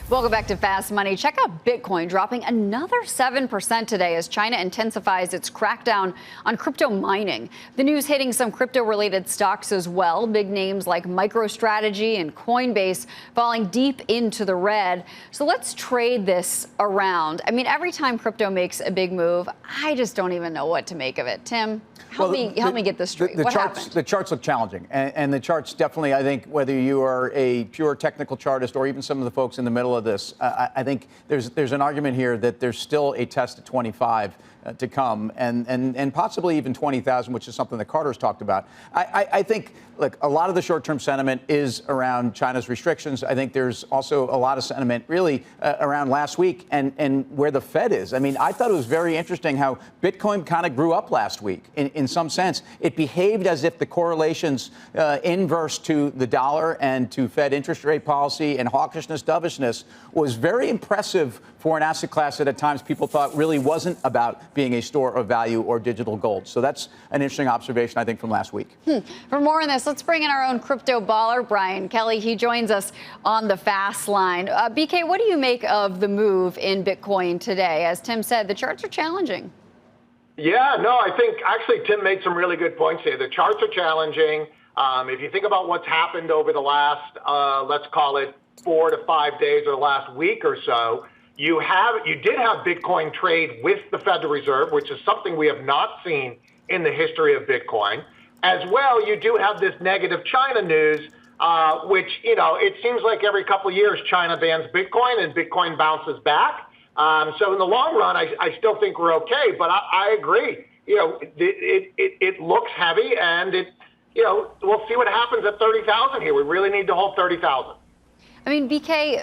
Welcome back to Fast Money. Check out Bitcoin dropping another 7% today as China intensifies its crackdown on crypto mining. The news hitting some crypto-related stocks as well. Big names like MicroStrategy and Coinbase falling deep into the red. So let's trade this around. I mean, every time crypto makes a big move, I just don't even know what to make of it. Tim, help me get this straight. What happened? The charts look challenging. And the charts definitely, I think, whether you are a pure technical chartist or even some of the folks in the middle of this, I think there's an argument here that there's still a test at 25 to come, and possibly even 20,000, which is something that Carter's talked about. I think, look, a lot of the short-term sentiment is around China's restrictions. I think there's also a lot of sentiment really around last week and where the Fed is. I mean, I thought it was very interesting how Bitcoin kind of grew up last week in some sense. It behaved as if the correlations inverse to the dollar and to Fed interest rate policy and hawkishness, dovishness was very impressive for an asset class that at times people thought really wasn't about being a store of value or digital gold. So that's an interesting observation, I think, from last week. For more on this, let's bring in our own crypto baller, Brian Kelly. He joins us on the fast line. BK, what do you make of the move in Bitcoin today? As Tim said, the charts are challenging. Yeah, no, I think actually Tim made some really good points here. The charts are challenging. If you think about what's happened over the last, let's call it 4 to 5 days or the last week or so, you did have Bitcoin trade with the Federal Reserve, which is something we have not seen in the history of Bitcoin. As well, you do have this negative China news, which, it seems like every couple of years China bans Bitcoin and Bitcoin bounces back. So in the long run, I still think we're okay. But I agree. It looks heavy, and we'll see what happens at 30,000 here. We really need to hold 30,000. I mean, BK,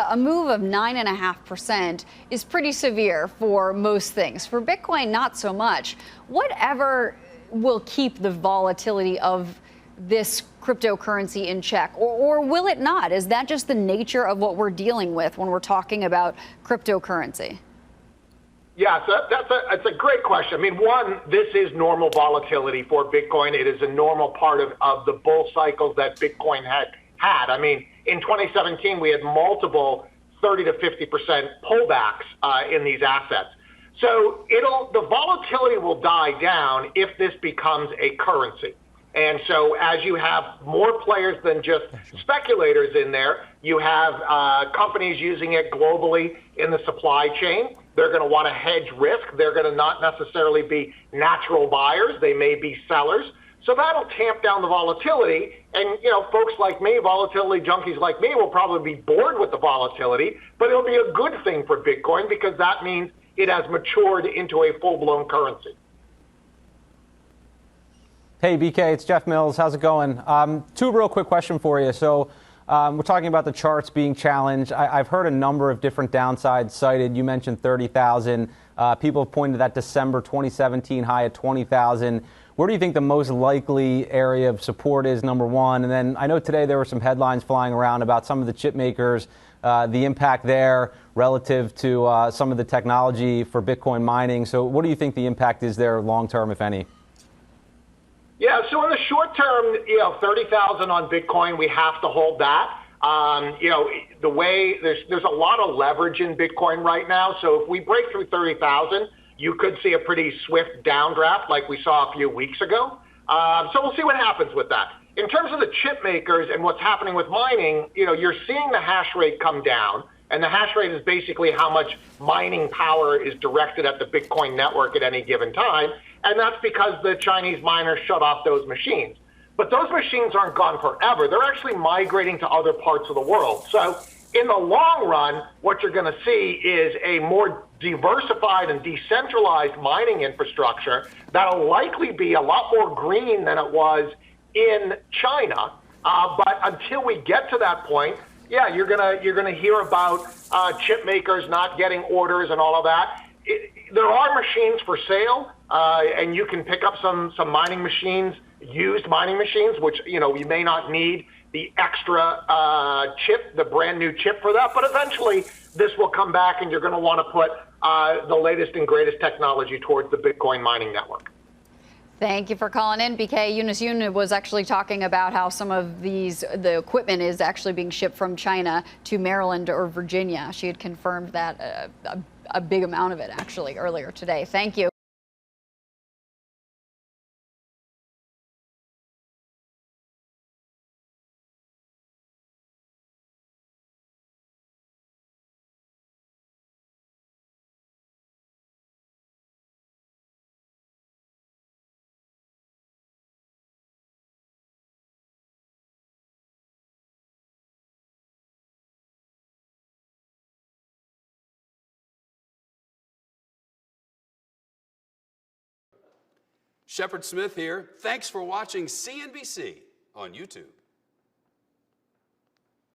a move of 9.5% is pretty severe for most things. For Bitcoin, not so much. Whatever will keep the volatility of this cryptocurrency in check, or will it not? Is that just the nature of what we're dealing with when we're talking about cryptocurrency? Yeah, so that's a great question. I mean, one, this is normal volatility for Bitcoin. It is a normal part of the bull cycles that Bitcoin had. I mean, in 2017, we had multiple 30 to 50% pullbacks in these assets. So the volatility will die down if this becomes a currency. And so as you have more players than just speculators in there, you have companies using it globally in the supply chain. They're going to want to hedge risk. They're going to not necessarily be natural buyers. They may be sellers. So that'll tamp down the volatility. And, folks like me, volatility junkies like me, will probably be bored with the volatility, but it'll be a good thing for Bitcoin because that means it has matured into a full-blown currency. Hey, BK, it's Jeff Mills. How's it going? Two real quick questions for you. So we're talking about the charts being challenged. I've heard a number of different downsides cited. You mentioned 30,000. People have pointed to that December 2017 high at 20,000. Where do you think the most likely area of support is, number one? And then I know today there were some headlines flying around about some of the chip makers, the impact there relative to some of the technology for Bitcoin mining. So what do you think the impact is there long term, if any? Yeah, so in the short term, 30,000 on Bitcoin, we have to hold that. The way there's a lot of leverage in Bitcoin right now. So if we break through 30,000, you could see a pretty swift downdraft like we saw a few weeks ago. So we'll see what happens with that. In terms of the chip makers and what's happening with mining, you're seeing the hash rate come down. And the hash rate is basically how much mining power is directed at the Bitcoin network at any given time. And that's because the Chinese miners shut off those machines. But those machines aren't gone forever. They're actually migrating to other parts of the world. So in the long run, what you're going to see is a more diversified and decentralized mining infrastructure that'll likely be a lot more green than it was in China. But until we get to that point, yeah, you're gonna hear about chip makers not getting orders and all of that. There are machines for sale, and you can pick up some mining machines, used mining machines, which you may not need the extra chip, the brand new chip for that. But eventually, this will come back, and you're going to want to put the latest and greatest technology towards the Bitcoin mining network. Thank you for calling in, BK. Eunice Yunnan was actually talking about how some of the equipment is actually being shipped from China to Maryland or Virginia. She had confirmed that a big amount of it actually earlier today. Thank you. Shepard Smith here. Thanks for watching CNBC on YouTube.